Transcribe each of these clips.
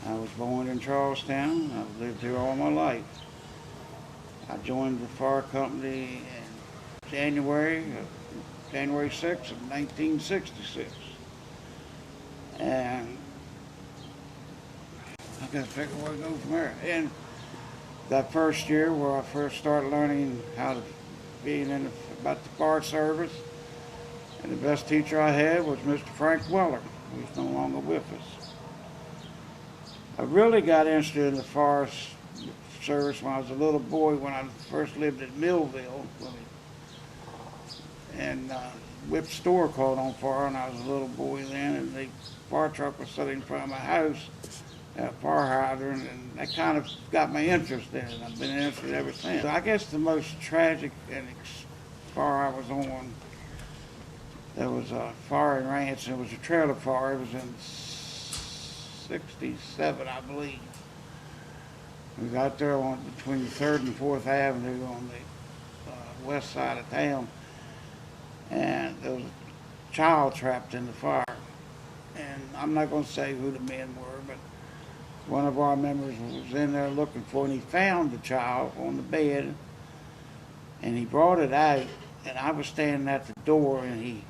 I was born in Charlestown. I've lived here all my life. I joined the fire company in January 6th of 1966. And I got to figure where to go from there. And that first year where I first started learning how to about the fire service, and the best teacher I had was Mr. Frank Weller, who's no longer with us. I really got interested in the fire service when I was a little boy, when I first lived in Millville. And Whip's store caught on fire, and I was a little boy then, and the fire truck was sitting in front of my house, a fire hydrant, and that kind of got my interest in it. I've been interested ever since. So I guess the most tragic fire I was on, there was a fire in Ranch, and it was a trailer fire. It was in 67, I believe. We got there between 3rd and 4th Avenue on the west side of town, and there was a child trapped in the fire. And I'm not going to say who the men were, but one of our members was in there looking for it, and he found the child on the bed, and he brought it out, and I was standing at the door, and he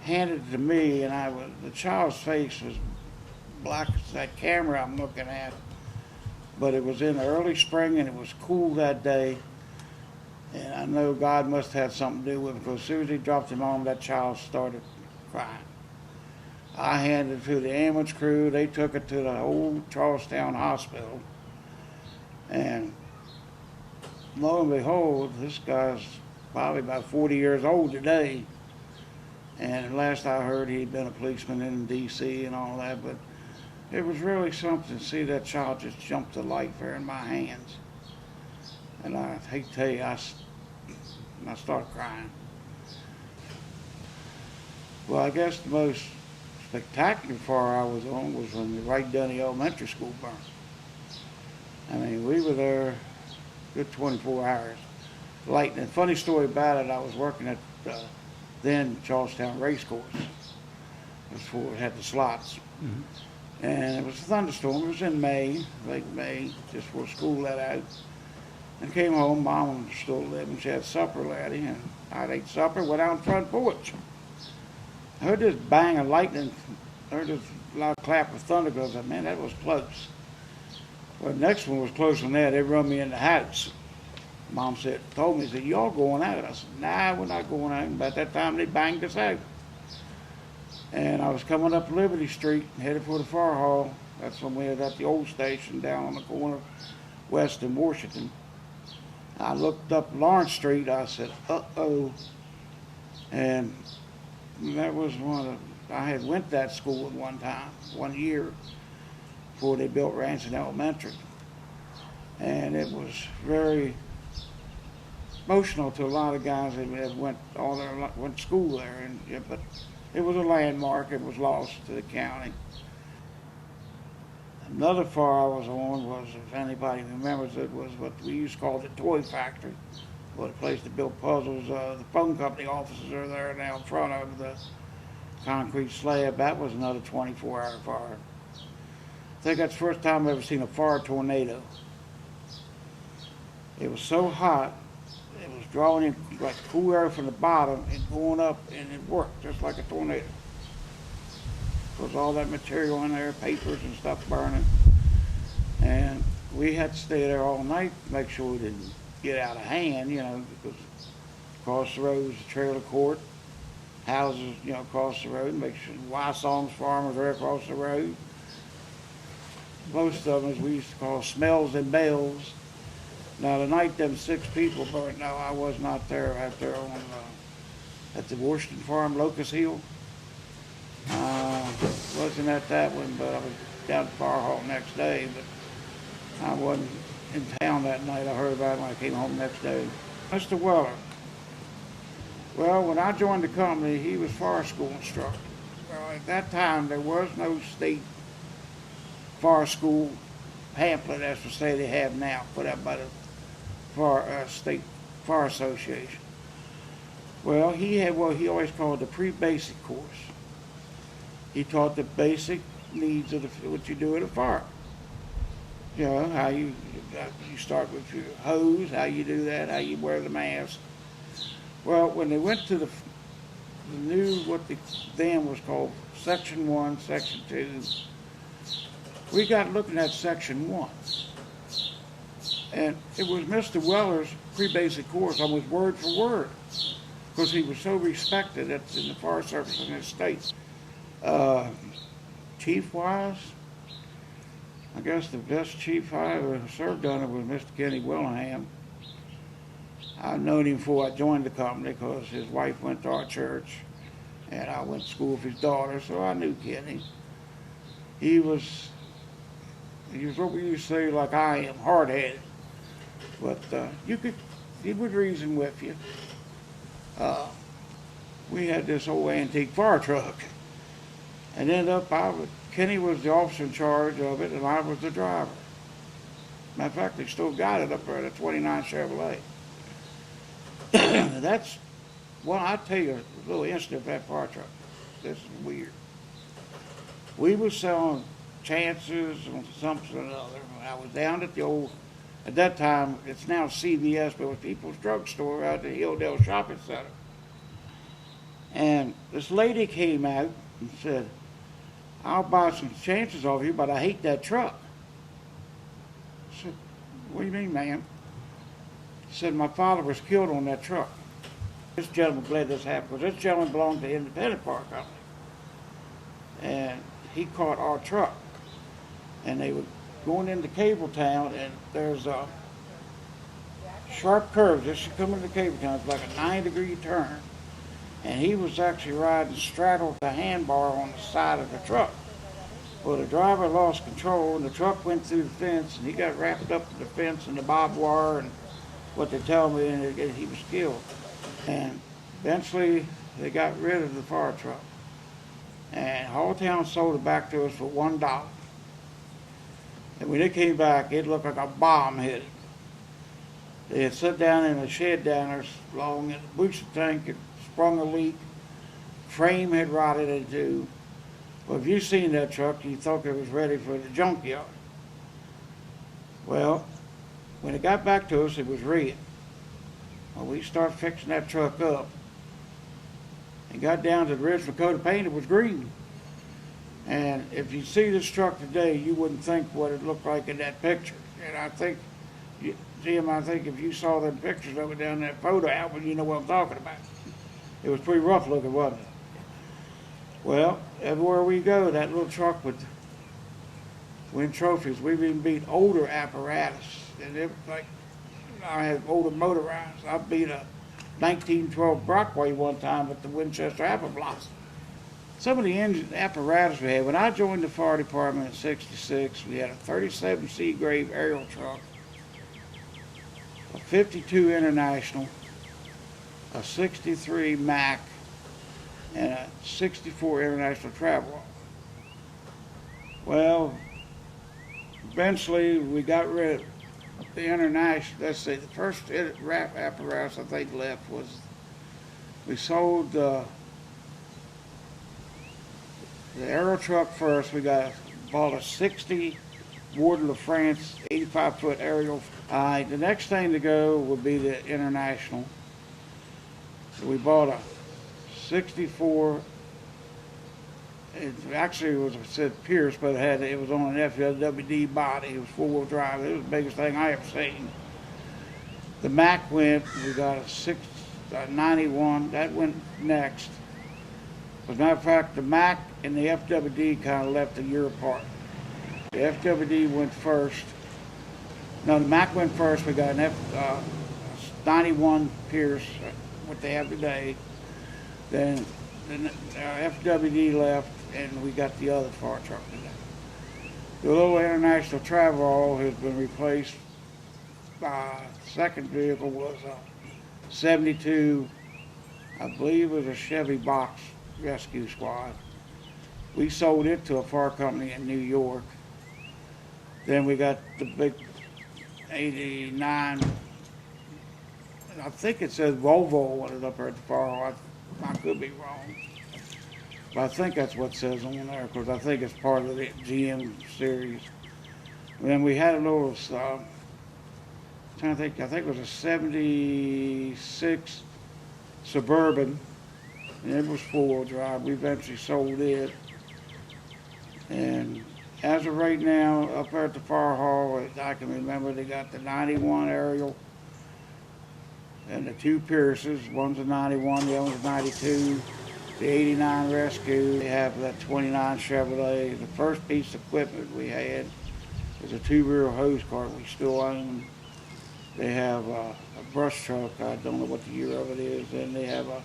handed it to me, and the child's face was black as that camera I'm looking at, but it was in the early spring, and it was cool that day, and I know God must have had something to do with it, because as soon as he dropped him on, that child started crying. I handed it to the ambulance crew. They took it to the old Charlestown hospital, and lo and behold, this guy's probably about 40 years old today, and last I heard he'd been a policeman in D.C. and all that, but it was really something to see that child just jump to life there in my hands. And I hate to tell you, I started crying. Well, I guess the most spectacular fire I was on was when the Wright Dunny Elementary School burned. I mean, we were there good 24 hours. Lightning. Funny story about it, I was working at then Charlestown Race Course. Before it had the slots. Mm-hmm. And it was a thunderstorm. It was in May, late May, just before school let out. And came home, Mom was still living. She had supper ready, and I ate supper, went out on the front porch. I heard this bang of lightning, heard this loud clap of thunder, goes, man, that was close. Well, the next one was closer than that. They run me in the house. Mom told me, y'all going out? I said, nah, we're not going out. About that time, they banged us out. And I was coming up Liberty Street, headed for the fire hall. That's when we was at the old station down on the corner of West and Washington. I looked up Lawrence Street. I said, uh-oh. And that was I had went to that school at one time, 1 year, before they built Ranson Elementary. And it was very emotional to a lot of guys that went to school there. But it was a landmark. It was lost to the county. Another fire I was on was, if anybody remembers it, was what we used to call the Toy Factory, or the place to build puzzles. The phone company offices are there now in front of the concrete slab. That was another 24-hour fire. I think that's the first time I've ever seen a fire tornado. It was so hot, it was drawing in like cool air from the bottom and going up, and it worked just like a tornado. There was all that material in there, papers and stuff burning. And we had to stay there all night to make sure we didn't get out of hand, because across the road was the trailer court, houses, across the road, make sure Wysong's farmers were across the road. Most of them, as we used to call, smells and bells. Now, the night them 6 people burned, no, I was not there. Out there at the Washington Farm, Locust Hill. Wasn't at that one, but I was down at the fire hall next day. But I wasn't in town that night. I heard about it when I came home next day. Mr. Weller. Well, when I joined the company, he was fire school instructor. Well, at that time, there was no state fire school pamphlet, as to say they have now, put out by the State Fire Association. Well, he had what he always called the pre-basic course. He taught the basic needs of what you do at a fire. You know, how you start with your hose, how you do that, how you wear the mask. Well, when they went to the new, what then was called Section 1, Section 2, we got looking at Section 1. And it was Mr. Weller's pre-basic course, almost word for word, because he was so respected in the fire service in this state. Chief-wise, I guess the best chief I ever served under was Mr. Kenny Willingham. I've known him before I joined the company because his wife went to our church, and I went to school with his daughter, so I knew Kenny. He was what we used to say, like I am, hard-headed. But he would reason with you. We had this old antique fire truck, and ended up Kenny was the officer in charge of it, and I was the driver. Matter of fact, they still got it up there at a 29 Chevrolet. I'll tell you a little incident of that fire truck. This is weird. We were selling chances on something or another. I was down at at that time, it's now CVS, but it was People's Drugstore out at the Hilldale Shopping Center. And this lady came out and said, I'll buy some chances off you, but I hate that truck. I said, what do you mean, ma'am? She said, my father was killed on that truck. This gentleman, glad this happened, because this gentleman belonged to Independent Fire Company. And he caught our truck. And they were going into Cabletown, and there's a sharp curve. Just to come into Cabletown, it's like a 9-degree turn. And he was actually riding straddled the handbar on the side of the truck. Well, the driver lost control, and the truck went through the fence, and he got wrapped up in the fence and the barbed wire, and what they tell me, and he was killed. And eventually, they got rid of the fire truck. And Halltown sold it back to us for $1. And when it came back, it looked like a bomb hit it. They had sat down in a shed down there long, and the booster tank had sprung a leak. Frame had rotted in two. Well, if you seen that truck, you thought it was ready for the junkyard. Well, when it got back to us, it was red. Well, we started fixing that truck up and got down to the original coat of paint, it was green. And if you see this truck today, you wouldn't think what it looked like in that picture. And I think, Jim, if you saw them pictures of it down in that photo album, you know what I'm talking about. It was pretty rough looking, wasn't it? Well, everywhere we go, that little truck would win trophies. We've even beat older apparatus. And it, like, I had older motorized. I beat a 1912 Brockway one time with the Winchester Apple Blossom. Some of the engine apparatus we had, when I joined the fire department in '66, we had a 37 Seagrave aerial truck, a 52 International, a 63 Mack, and a 64 International Traveler. Well, eventually we got rid of the International. Let's see, the first wrap apparatus I think left was, we sold the aero truck first. We bought a 60 Warden of France 85-foot aerial. The next thing to go would be the International. So we bought a 64. It said Pierce, but it was on an FLWD body. It was 4-wheel drive. It was the biggest thing I ever seen. The Mack went. We got a 91. That went next. As a matter of fact, the Mack and the FWD kind of left a year apart. The FWD went first. No, the Mack went first. We got an 91 Pierce, what they have today. Then FWD left, and we got the other fire truck today. The little International Travel has been replaced by the second vehicle was a 72, I believe it was a Chevy Box Rescue Squad. We sold it to a fire company in New York. Then we got the big 89, I think it says Volvo on it up there at the far. I could be wrong. But I think that's what it says on there, because I think it's part of the GM series. And then we had a little, trying to think, I think it was a 76 Suburban, and it was four-wheel drive. We eventually sold it. And as of right now, up there at the fire hall, I can remember they got the 91 Ariel and the two Pierces. One's a 91, the other's a 92. The 89 Rescue. They have that 29 Chevrolet. The first piece of equipment we had was a two-wheel hose cart we still own. They have a brush truck. I don't know what the year of it is. And they have a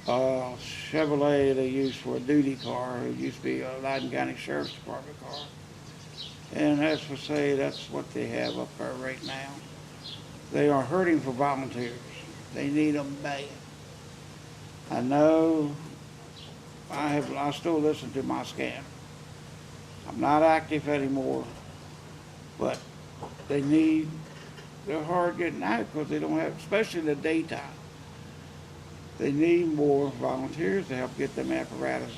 Chevrolet they use for a duty car. It used to be a Loudoun County Sheriff's Department car. And as for say, that's what they have up there right now. They are hurting for volunteers. They need them bad. I know I still listen to my scan. I'm not active anymore, but they're hard getting out because they don't have, especially in the daytime. They need more volunteers to help get them apparatuses